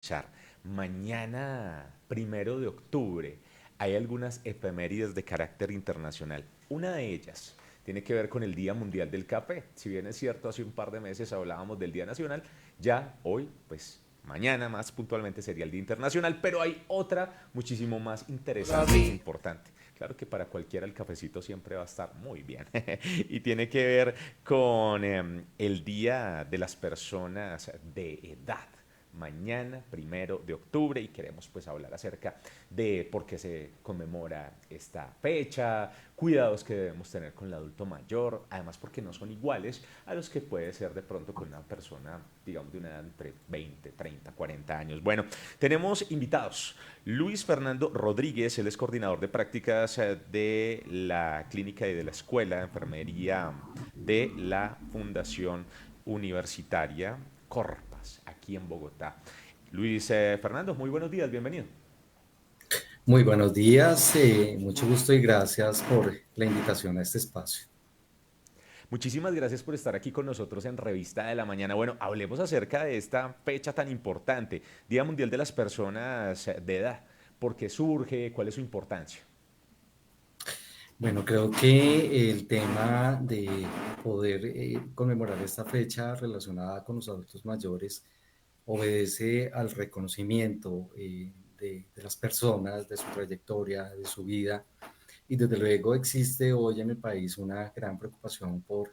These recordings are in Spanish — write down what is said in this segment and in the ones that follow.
escuchar. Mañana, 1 de octubre, hay algunas efemérides de carácter internacional. Una de ellas tiene que ver con el Día Mundial del Café. Si bien es cierto, hace un par de meses hablábamos del Día Nacional, ya hoy, pues mañana más puntualmente sería el Día Internacional, pero hay otra muchísimo más interesante e importante. Claro que para cualquiera el cafecito siempre va a estar muy bien. Y tiene que ver con el Día de las Personas de Edad. Mañana, 1 de octubre, y queremos pues hablar acerca de por qué se conmemora esta fecha, cuidados que debemos tener con el adulto mayor, además porque no son iguales a los que puede ser de pronto con una persona, digamos, de una edad entre 20, 30, 40 años. Bueno, tenemos invitados. Luis Fernando Rodríguez, él es coordinador de prácticas de la clínica y de la escuela de enfermería de la Fundación Universitaria Corpas, aquí en Bogotá. Luis Fernando, muy buenos días, bienvenido. Muy buenos días, mucho gusto y gracias por la invitación a este espacio. Muchísimas gracias por estar aquí con nosotros en Revista de la Mañana. Bueno, hablemos acerca de esta fecha tan importante, Día Mundial de las Personas de Edad. ¿Por qué surge? ¿Cuál es su importancia? Bueno, creo que el tema de poder conmemorar esta fecha relacionada con los adultos mayores obedece al reconocimiento de las personas, de su trayectoria, de su vida. Y desde luego existe hoy en el país una gran preocupación por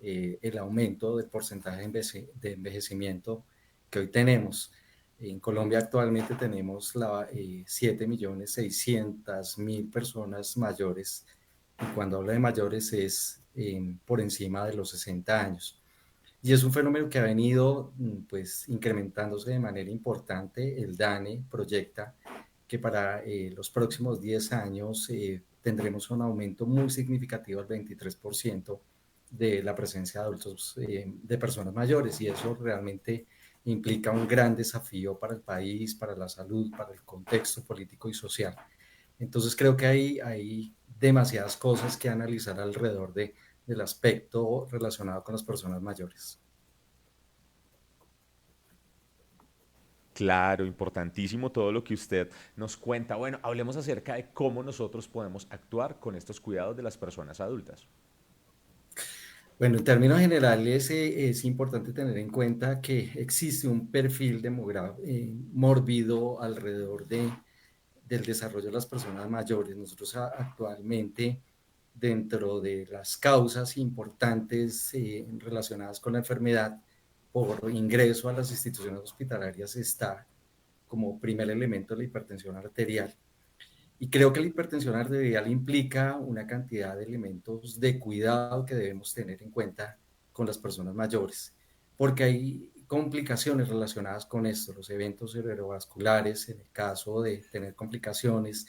el aumento del porcentaje de envejecimiento que hoy tenemos. En Colombia actualmente tenemos 7.600.000 personas mayores, y cuando hablo de mayores es por encima de los 60 años. Y es un fenómeno que ha venido pues incrementándose de manera importante. El DANE proyecta que para los próximos 10 años tendremos un aumento muy significativo del 23% de la presencia de adultos, de personas mayores, y eso realmente implica un gran desafío para el país, para la salud, para el contexto político y social. Entonces creo que hay demasiadas cosas que analizar alrededor del aspecto relacionado con las personas mayores. Claro, importantísimo todo lo que usted nos cuenta. Bueno, hablemos acerca de cómo nosotros podemos actuar con estos cuidados de las personas adultas. Bueno, en términos generales es importante tener en cuenta que existe un perfil demográfico mórbido alrededor del desarrollo de las personas mayores. Nosotros actualmente, dentro de las causas importantes relacionadas con la enfermedad por ingreso a las instituciones hospitalarias, está como primer elemento la hipertensión arterial. Y creo que la hipertensión arterial implica una cantidad de elementos de cuidado que debemos tener en cuenta con las personas mayores, porque hay complicaciones relacionadas con esto, los eventos cerebrovasculares, en el caso de tener complicaciones,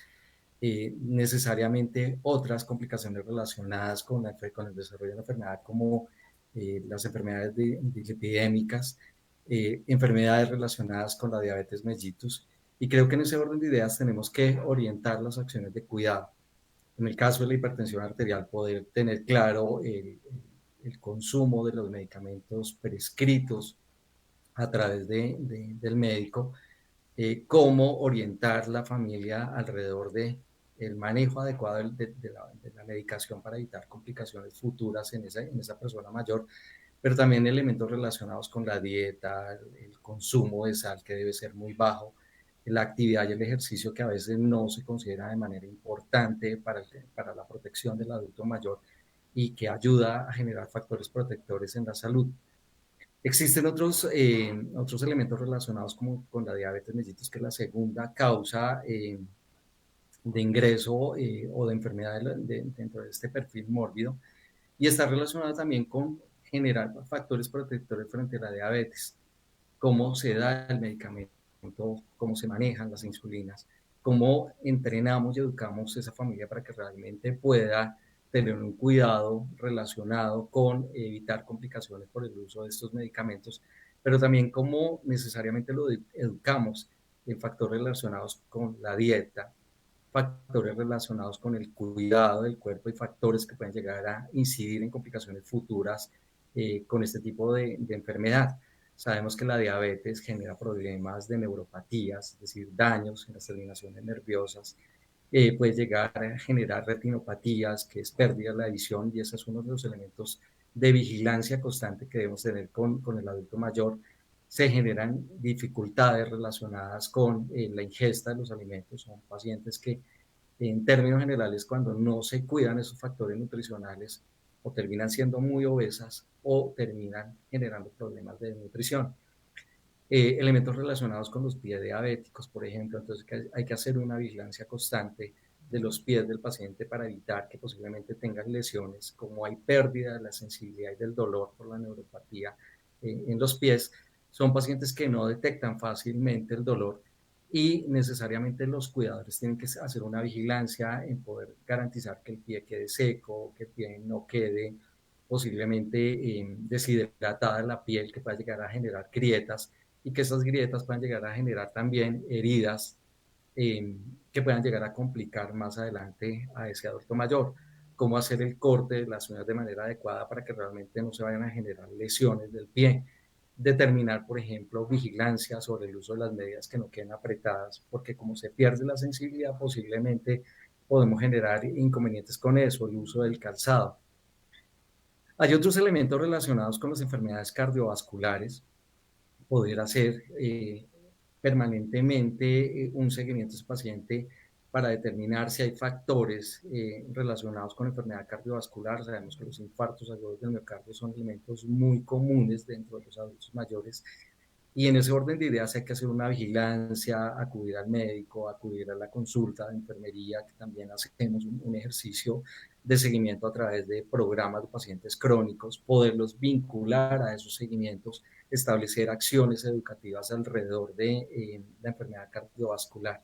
necesariamente otras complicaciones relacionadas con el desarrollo de la enfermedad, como las enfermedades dislipidémicas, enfermedades relacionadas con la diabetes mellitus. Y creo que en ese orden de ideas tenemos que orientar las acciones de cuidado. En el caso de la hipertensión arterial, poder tener claro el consumo de los medicamentos prescritos a través del médico, cómo orientar la familia alrededor de el manejo adecuado de la medicación para evitar complicaciones futuras en esa persona mayor, pero también elementos relacionados con la dieta, el consumo de sal que debe ser muy bajo, la actividad y el ejercicio que a veces no se considera de manera importante para la protección del adulto mayor y que ayuda a generar factores protectores en la salud. Existen otros elementos relacionados como con la diabetes mellitus, que es la segunda causa de ingreso o de enfermedad dentro de este perfil mórbido, y está relacionada también con generar factores protectores frente a la diabetes, cómo se da el medicamento, cómo se manejan las insulinas, cómo entrenamos y educamos a esa familia para que realmente pueda tener un cuidado relacionado con evitar complicaciones por el uso de estos medicamentos, pero también cómo necesariamente lo educamos en factores relacionados con la dieta, factores relacionados con el cuidado del cuerpo y factores que pueden llegar a incidir en complicaciones futuras con este tipo de enfermedad. Sabemos que la diabetes genera problemas de neuropatías, es decir, daños en las terminaciones nerviosas. Puede llegar a generar retinopatías, que es pérdida de la visión, y ese es uno de los elementos de vigilancia constante que debemos tener con el adulto mayor. Se generan dificultades relacionadas con la ingesta de los alimentos. Son pacientes que, en términos generales, cuando no se cuidan esos factores nutricionales, o terminan siendo muy obesas o terminan generando problemas de nutrición. Elementos relacionados con los pies diabéticos, por ejemplo. Entonces hay que hacer una vigilancia constante de los pies del paciente para evitar que posiblemente tengan lesiones. Como hay pérdida de la sensibilidad y del dolor por la neuropatía en los pies, son pacientes que no detectan fácilmente el dolor, y necesariamente los cuidadores tienen que hacer una vigilancia en poder garantizar que el pie quede seco, que el pie no quede posiblemente deshidratada la piel, que pueda llegar a generar grietas, y que esas grietas puedan llegar a generar también heridas eh, que puedan llegar a complicar más adelante a ese adulto mayor. Cómo hacer el corte de las uñas de manera adecuada para que realmente no se vayan a generar lesiones del pie. Determinar, por ejemplo, vigilancia sobre el uso de las medias que no queden apretadas, porque como se pierde la sensibilidad, posiblemente podemos generar inconvenientes con eso, el uso del calzado. Hay otros elementos relacionados con las enfermedades cardiovasculares, poder hacer permanentemente un seguimiento a ese paciente para determinar si hay factores relacionados con enfermedad cardiovascular. Sabemos que los infartos agudos del miocardio son elementos muy comunes dentro de los adultos mayores, y en ese orden de ideas hay que hacer una vigilancia, acudir al médico, acudir a la consulta de enfermería, que también hacemos un ejercicio de seguimiento a través de programas de pacientes crónicos, poderlos vincular a esos seguimientos, establecer acciones educativas alrededor de la enfermedad cardiovascular.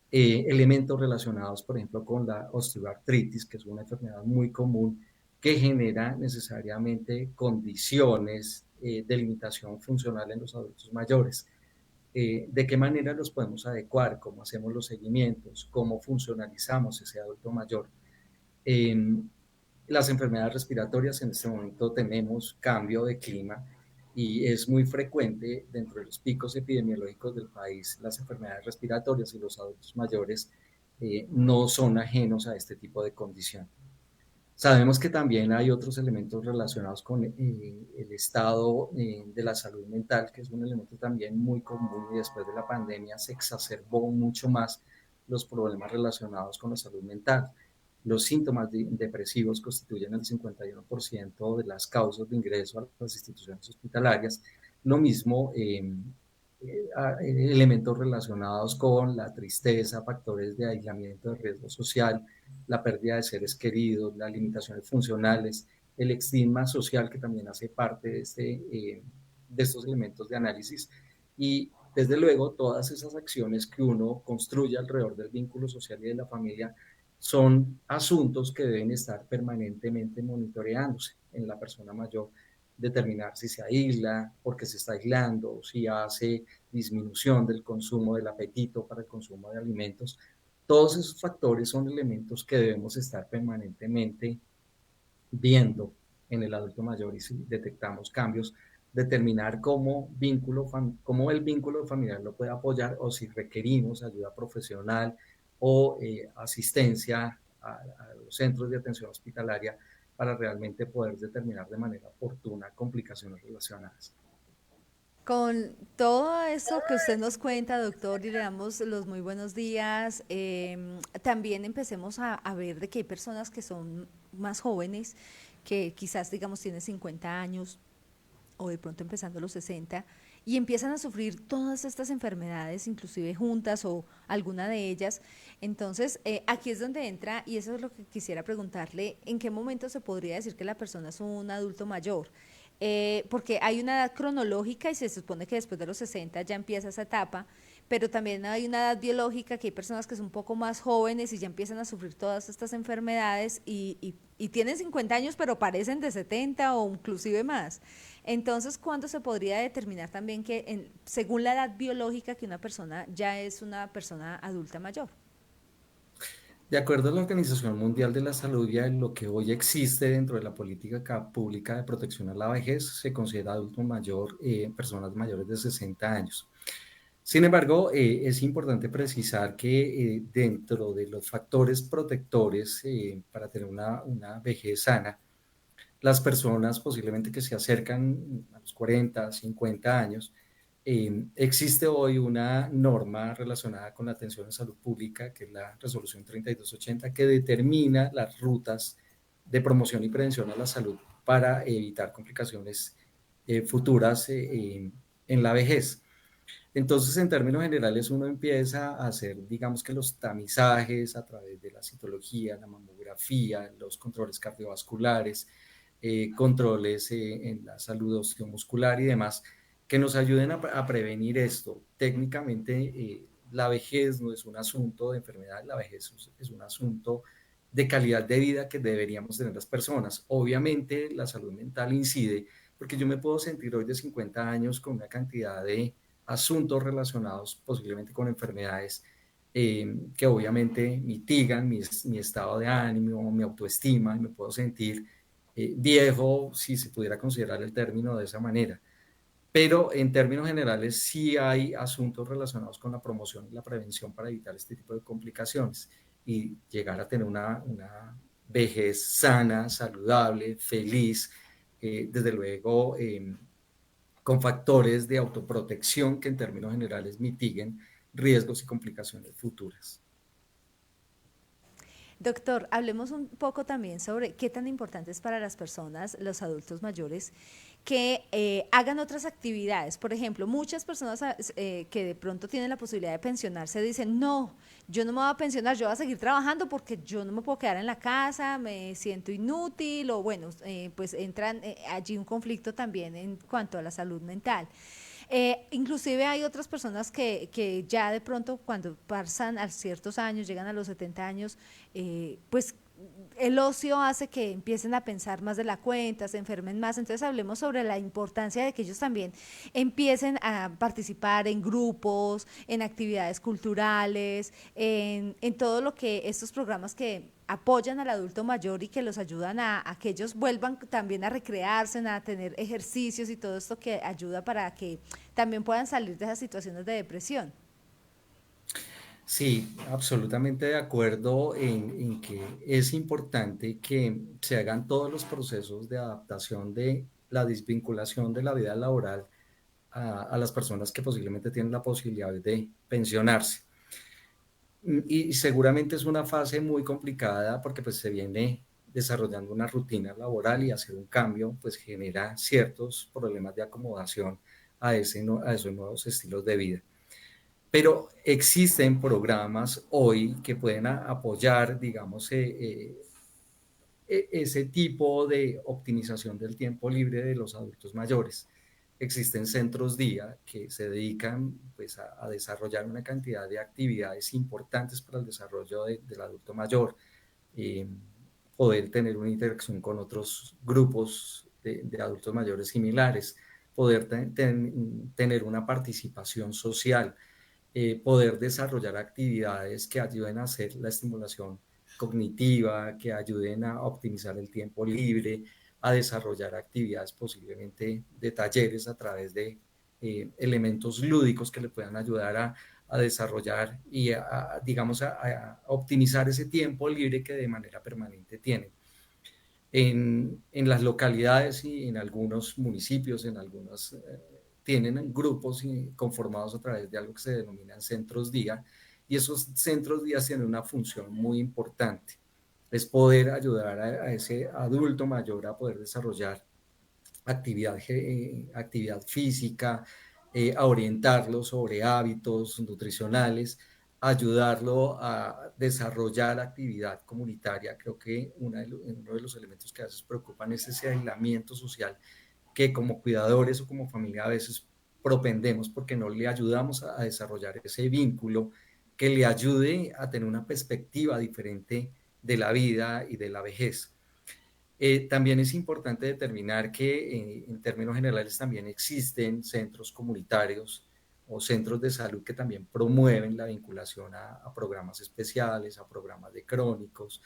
Elementos relacionados, por ejemplo, con la osteoartritis, que es una enfermedad muy común que genera necesariamente condiciones de limitación funcional en los adultos mayores. ¿De qué manera los podemos adecuar? ¿Cómo hacemos los seguimientos? ¿Cómo funcionalizamos ese adulto mayor? Las enfermedades respiratorias, en este momento tenemos cambio de clima, y es muy frecuente dentro de los picos epidemiológicos del país. Las enfermedades respiratorias, y los adultos mayores no son ajenos a este tipo de condición. Sabemos que también hay otros elementos relacionados con el estado de la salud mental, que es un elemento también muy común, y después de la pandemia se exacerbó mucho más los problemas relacionados con la salud mental. Los síntomas depresivos constituyen el 51% de las causas de ingreso a las instituciones hospitalarias. Lo mismo elementos relacionados con la tristeza, factores de aislamiento, de riesgo social, la pérdida de seres queridos, las limitaciones funcionales, el estigma social, que también hace parte de estos elementos de análisis, y desde luego todas esas acciones que uno construye alrededor del vínculo social y de la familia son asuntos que deben estar permanentemente monitoreándose en la persona mayor. Determinar si se aísla, porque se está aislando, si hace disminución del consumo, del apetito para el consumo de alimentos. Todos esos factores son elementos que debemos estar permanentemente viendo en el adulto mayor, y si detectamos cambios, determinar cómo el vínculo familiar lo puede apoyar, o si requerimos ayuda profesional o asistencia a los centros de atención hospitalaria para realmente poder determinar de manera oportuna complicaciones relacionadas. Con todo eso que usted nos cuenta, doctor, y le damos los muy buenos días, también empecemos a ver de que hay personas que son más jóvenes, que quizás, digamos, tienen 50 años o de pronto empezando los 60, y empiezan a sufrir todas estas enfermedades, inclusive juntas o alguna de ellas. Entonces, aquí es donde entra, y eso es lo que quisiera preguntarle, ¿en qué momento se podría decir que la persona es un adulto mayor? Porque hay una edad cronológica y se supone que después de los 60 ya empieza esa etapa, pero también hay una edad biológica, que hay personas que son un poco más jóvenes y ya empiezan a sufrir todas estas enfermedades y tienen 50 años pero parecen de 70 o inclusive más. Entonces, ¿cuándo se podría determinar también que según la edad biológica que una persona ya es una persona adulta mayor? De acuerdo a la Organización Mundial de la Salud y a lo que hoy existe dentro de la política pública de protección a la vejez, se considera adulto mayor personas mayores de 60 años. Sin embargo, es importante precisar que dentro de los factores protectores para tener una vejez sana, las personas posiblemente que se acercan a los 40, 50 años, existe hoy una norma relacionada con la atención en salud pública, que es la resolución 3280, que determina las rutas de promoción y prevención a la salud para evitar complicaciones futuras en la vejez. Entonces, en términos generales, uno empieza a hacer, digamos que los tamizajes a través de la citología, la mamografía, los controles cardiovasculares, controles en la salud osteomuscular y demás, que nos ayuden a prevenir esto. Técnicamente, la vejez no es un asunto de enfermedad, la vejez es un asunto de calidad de vida que deberíamos tener las personas. Obviamente, la salud mental incide, porque yo me puedo sentir hoy de 50 años con una cantidad de asuntos relacionados posiblemente con enfermedades que obviamente mitigan mi estado de ánimo, mi autoestima, y me puedo sentir viejo, si se pudiera considerar el término de esa manera. Pero en términos generales sí hay asuntos relacionados con la promoción y la prevención para evitar este tipo de complicaciones y llegar a tener una vejez sana, saludable, feliz, desde luego con factores de autoprotección que en términos generales mitiguen riesgos y complicaciones futuras. Doctor, hablemos un poco también sobre qué tan importante es para las personas, los adultos mayores, que hagan otras actividades. Por ejemplo, muchas personas que de pronto tienen la posibilidad de pensionarse dicen, no, yo no me voy a pensionar, yo voy a seguir trabajando porque yo no me puedo quedar en la casa, me siento inútil o bueno, pues entran allí un conflicto también en cuanto a la salud mental. Inclusive hay otras personas que ya de pronto cuando pasan a ciertos años, llegan a los 70 años, pues el ocio hace que empiecen a pensar más de la cuenta, se enfermen más. Entonces hablemos sobre la importancia de que ellos también empiecen a participar en grupos, en actividades culturales, en todo lo que estos programas que apoyan al adulto mayor y que los ayudan a que ellos vuelvan también a recrearse, a tener ejercicios y todo esto que ayuda para que también puedan salir de esas situaciones de depresión. Sí, absolutamente de acuerdo en que es importante que se hagan todos los procesos de adaptación de la desvinculación de la vida laboral a las personas que posiblemente tienen la posibilidad de pensionarse. Y seguramente es una fase muy complicada porque pues se viene desarrollando una rutina laboral y hacer un cambio pues genera ciertos problemas de acomodación a esos nuevos estilos de vida. Pero existen programas hoy que pueden apoyar, digamos, ese tipo de optimización del tiempo libre de los adultos mayores. Existen centros día que se dedican pues, a desarrollar una cantidad de actividades importantes para el desarrollo del adulto mayor, eh, poder tener una interacción con otros grupos de adultos mayores similares, poder tener una participación social, poder desarrollar actividades que ayuden a hacer la estimulación cognitiva, que ayuden a optimizar el tiempo libre, a desarrollar actividades posiblemente de talleres a través de elementos lúdicos que le puedan ayudar a desarrollar y digamos, a optimizar ese tiempo libre que de manera permanente tienen. En las localidades y en algunos municipios, en algunos, tienen grupos conformados a través de algo que se denominan centros día, y esos centros días tienen una función muy importante, es poder ayudar a ese adulto mayor a poder desarrollar actividad física, a orientarlo sobre hábitos nutricionales, ayudarlo a desarrollar actividad comunitaria. Creo que uno de los elementos que a veces preocupan es ese aislamiento social que como cuidadores o como familia a veces propendemos porque no le ayudamos a desarrollar ese vínculo que le ayude a tener una perspectiva diferente de la vida y de la vejez. También es importante determinar que en términos generales también existen centros comunitarios o centros de salud que también promueven la vinculación a programas especiales, a programas de crónicos,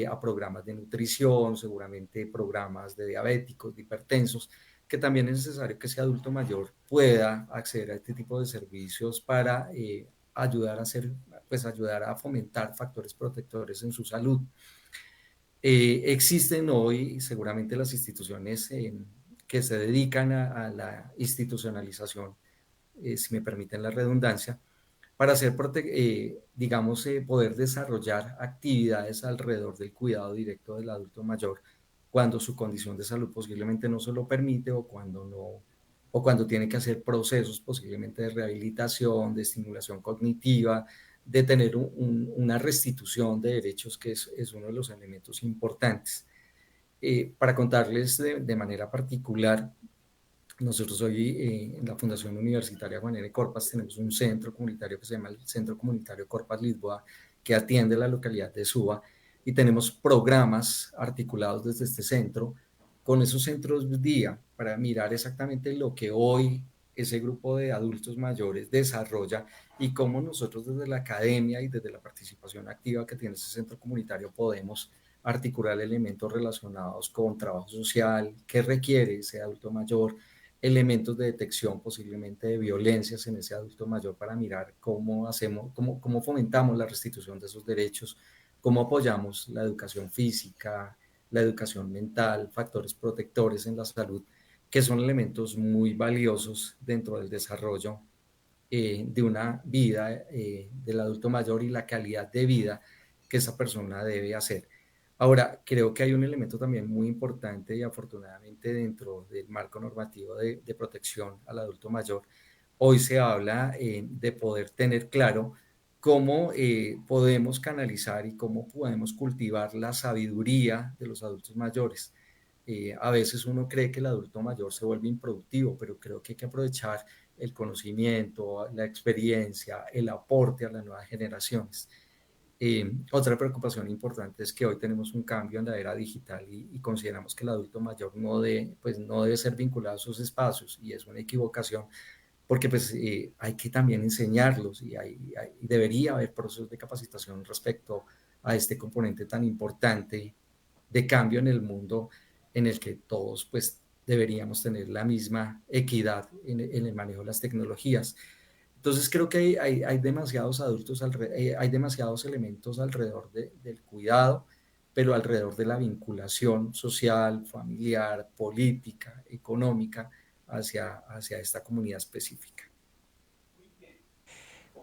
a programas de nutrición, seguramente programas de diabéticos, de hipertensos, que también es necesario que ese adulto mayor pueda acceder a este tipo de servicios para ayudar a hacer, pues ayudar a fomentar factores protectores en su salud. Existen hoy seguramente las instituciones que se dedican a la institucionalización, si me permiten la redundancia, para hacer, digamos, poder desarrollar actividades alrededor del cuidado directo del adulto mayor cuando su condición de salud posiblemente no se lo permite o cuando no, o cuando tiene que hacer procesos posiblemente de rehabilitación, de estimulación cognitiva, de tener una restitución de derechos, que es uno de los elementos importantes. Para contarles de manera particular, nosotros hoy en la Fundación Universitaria Juan N. Corpas tenemos un centro comunitario que se llama el Centro Comunitario Corpas Lisboa, que atiende la localidad de Suba, y tenemos programas articulados desde este centro con esos centros día para mirar exactamente lo que hoy ese grupo de adultos mayores desarrolla y cómo nosotros desde la academia y desde la participación activa que tiene ese centro comunitario podemos articular elementos relacionados con trabajo social, qué requiere ese adulto mayor, elementos de detección posiblemente de violencias en ese adulto mayor para mirar cómo hacemos, cómo fomentamos la restitución de esos derechos, cómo apoyamos la educación física, la educación mental, factores protectores en la salud, que son elementos muy valiosos dentro del desarrollo de una vida del adulto mayor y la calidad de vida que esa persona debe hacer. Ahora, creo que hay un elemento también muy importante y afortunadamente dentro del marco normativo de protección al adulto mayor, hoy se habla de poder tener claro cómo podemos canalizar y cómo podemos cultivar la sabiduría de los adultos mayores. A veces uno cree que el adulto mayor se vuelve improductivo, pero creo que hay que aprovechar el conocimiento, la experiencia, el aporte a las nuevas generaciones. Otra preocupación importante es que hoy tenemos un cambio en la era digital y consideramos que el adulto mayor pues no debe ser vinculado a esos espacios, y es una equivocación porque pues hay que también enseñarlos y debería haber procesos de capacitación respecto a este componente tan importante de cambio en el mundo en el que todos pues deberíamos tener la misma equidad en el manejo de las tecnologías. Entonces creo que hay demasiados adultos, hay demasiados elementos alrededor del cuidado, pero alrededor de la vinculación social, familiar, política, económica hacia esta comunidad específica.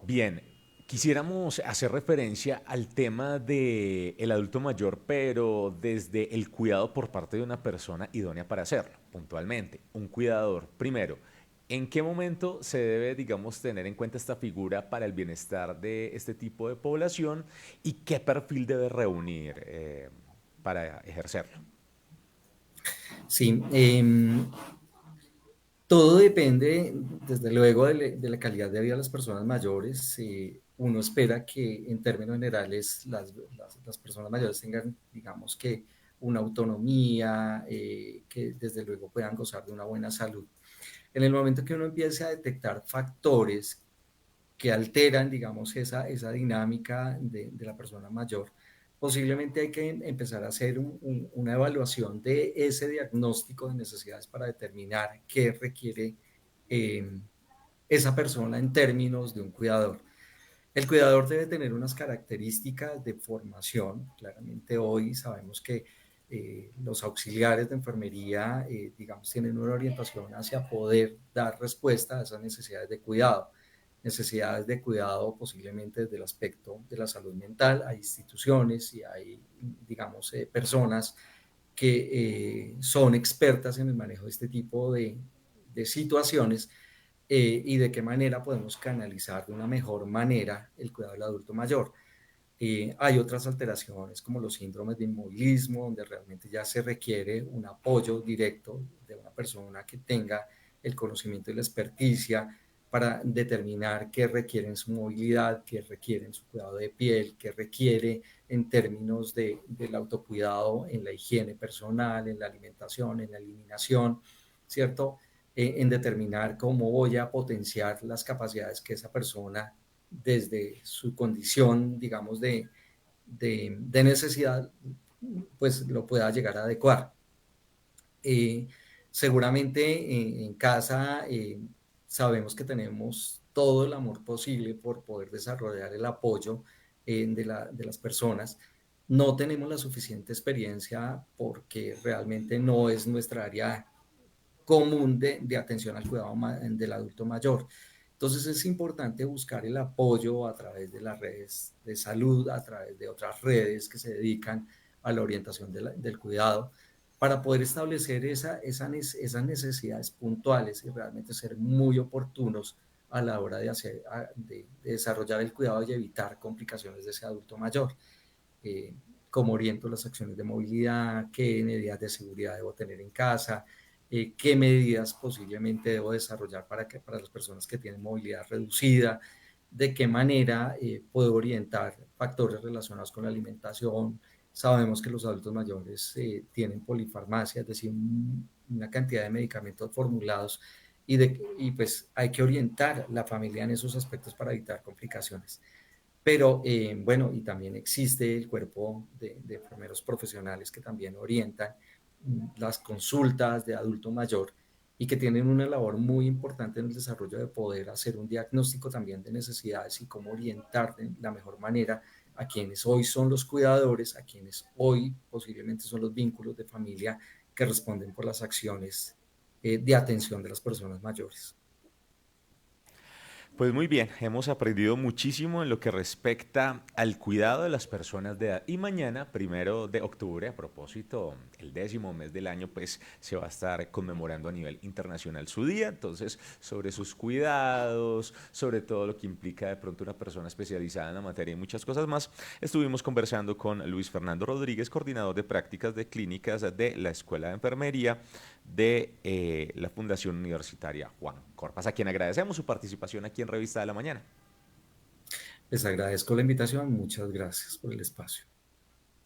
Bien, quisiéramos hacer referencia al tema del adulto mayor, pero desde el cuidado por parte de una persona idónea para hacerlo, puntualmente. Un cuidador, primero, ¿en qué momento se debe, digamos, tener en cuenta esta figura para el bienestar de este tipo de población y qué perfil debe reunir para ejercerlo? Sí, todo depende, desde luego, de la calidad de vida de las personas mayores. Uno espera que, en términos generales, las personas mayores tengan, digamos que, una autonomía, que desde luego puedan gozar de una buena salud. En el momento que uno empiece a detectar factores que alteran, digamos, esa dinámica de la persona mayor, posiblemente hay que empezar a hacer una evaluación de ese diagnóstico de necesidades para determinar qué requiere eh, esa persona en términos de un cuidador. El cuidador debe tener unas características de formación. Claramente hoy sabemos que los auxiliares de enfermería, digamos, tienen una orientación hacia poder dar respuesta a esas necesidades de cuidado posiblemente desde el aspecto de la salud mental. Hay instituciones y hay, digamos, personas que son expertas en el manejo de este tipo de situaciones, y de qué manera podemos canalizar de una mejor manera el cuidado del adulto mayor. Hay otras alteraciones como los síndromes de inmovilismo, donde realmente ya se requiere un apoyo directo de una persona que tenga el conocimiento y la experticia para determinar qué requiere en su movilidad, qué requiere en su cuidado de piel, qué requiere en términos del autocuidado, en la higiene personal, en la alimentación, en la eliminación, ¿cierto? en determinar cómo voy a potenciar las capacidades que esa persona desde su condición, digamos, de necesidad, pues lo pueda llegar a adecuar. Eh, Seguramente en casa sabemos que tenemos todo el amor posible por poder desarrollar el apoyo de las personas. No tenemos la suficiente experiencia porque realmente no es nuestra área común de atención al cuidado del adulto mayor. Entonces es importante buscar el apoyo a través de las redes de salud, a través de otras redes que se dedican a la orientación del cuidado, para poder establecer esas necesidades puntuales y realmente ser muy oportunos a la hora de desarrollar el cuidado y evitar complicaciones de ese adulto mayor. Eh, Cómo oriento las acciones de movilidad, qué medidas de seguridad debo tener en casa, qué medidas posiblemente debo desarrollar para las personas que tienen movilidad reducida, de qué manera puedo orientar factores relacionados con la alimentación. Sabemos que los adultos mayores tienen polifarmacia, es decir, una cantidad de medicamentos formulados y pues hay que orientar la familia en esos aspectos para evitar complicaciones. Pero bueno, y también existe el cuerpo de enfermeros profesionales que también orientan las consultas de adulto mayor y que tienen una labor muy importante en el desarrollo de poder hacer un diagnóstico también de necesidades y cómo orientar de la mejor manera a quienes hoy son los cuidadores, a quienes hoy posiblemente son los vínculos de familia que responden por las acciones de atención de las personas mayores. Pues muy bien, hemos aprendido muchísimo en lo que respecta al cuidado de las personas de edad. Y mañana, 1 de octubre, a propósito, el 10º mes del año, pues se va a estar conmemorando a nivel internacional su día. Entonces, sobre sus cuidados, sobre todo lo que implica de pronto una persona especializada en la materia y muchas cosas más, estuvimos conversando con Luis Fernando Rodríguez, coordinador de prácticas de clínicas de la Escuela de Enfermería de la Fundación Universitaria Juan Corpas, a quien agradecemos su participación aquí en Revista de la Mañana. Les agradezco la invitación, muchas gracias por el espacio.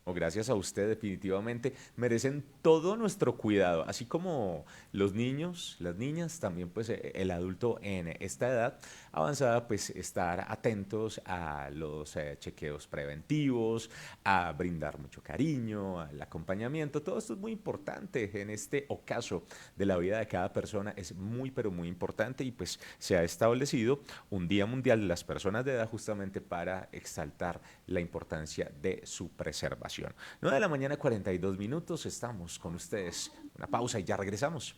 O gracias a usted, definitivamente merecen todo nuestro cuidado, así como los niños, las niñas, también pues el adulto en esta edad avanzada, pues estar atentos a los chequeos preventivos, a brindar mucho cariño, al acompañamiento, todo esto es muy importante en este ocaso de la vida de cada persona, es muy pero muy importante y pues se ha establecido un Día Mundial de las Personas de Edad justamente para exaltar la importancia de su preservación. 9 de la mañana, 42 minutos, estamos con ustedes. Una pausa y ya regresamos.